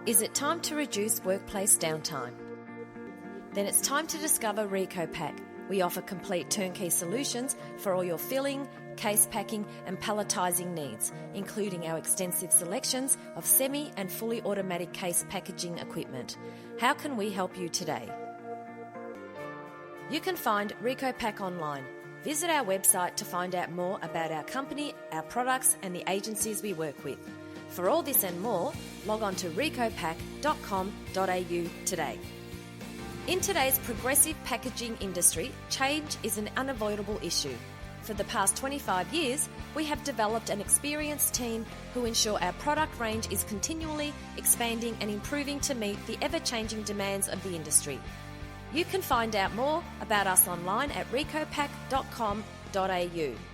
Is it time to reduce workplace downtime? Then it's time to discover RECOPAK. We offer complete turnkey solutions for all your filling, case packing and palletising needs, including our extensive selections of semi and fully automatic case packaging equipment. How can we help you today? You can find RECOPAK online. Visit our website to find out more about our company, our products and the agencies we work with. For all this and more, log on to recopak.com.au today. In today's progressive packaging industry, change is an unavoidable issue. For the past 25 years, we have developed an experienced team who ensure our product range is continually expanding and improving to meet the ever-changing demands of the industry. You can find out more about us online at recopak.com.au.